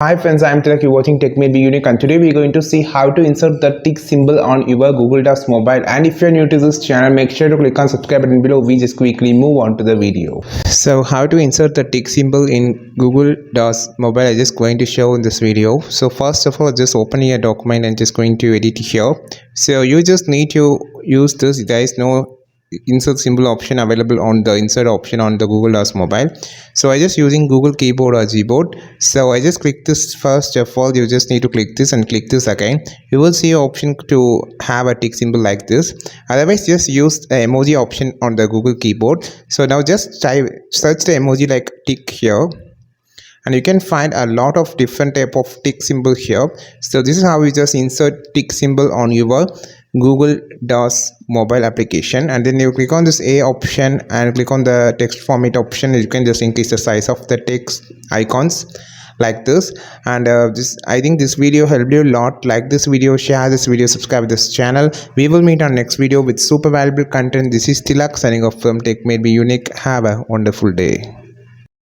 Hi friends, I am Tilak. You're watching Tech May Be Unique, and today we're going to see how to insert the tick symbol on your Google Docs mobile. And if you're new to this channel, make sure to click on subscribe button below. We just quickly move on to the video. So how to insert the tick symbol in Google Docs mobile, I'm just going to show in this video. So first of all, just open your document and just going to edit here. So you just need to use this. There is no insert symbol option available on the insert option on the Google Docs mobile. So I just using Google keyboard or Gboard. So I just click this. First of all, you just need to click this and click this again. You will see an option to have a tick symbol like this. Otherwise, just use the emoji option on the Google keyboard. So now just search the emoji like tick here, and you can find a lot of different type of tick symbol here. So this is how you just insert tick symbol on your Google Docs mobile application, and then you click on this A option and click on the text format option. You can just increase the size of the text icons like this. And I think this video helped you a lot. Like this video, share this video, subscribe to this channel. We will meet on next video with super valuable content. This is Tilak signing off from Tech May Be Unique. Have a wonderful day.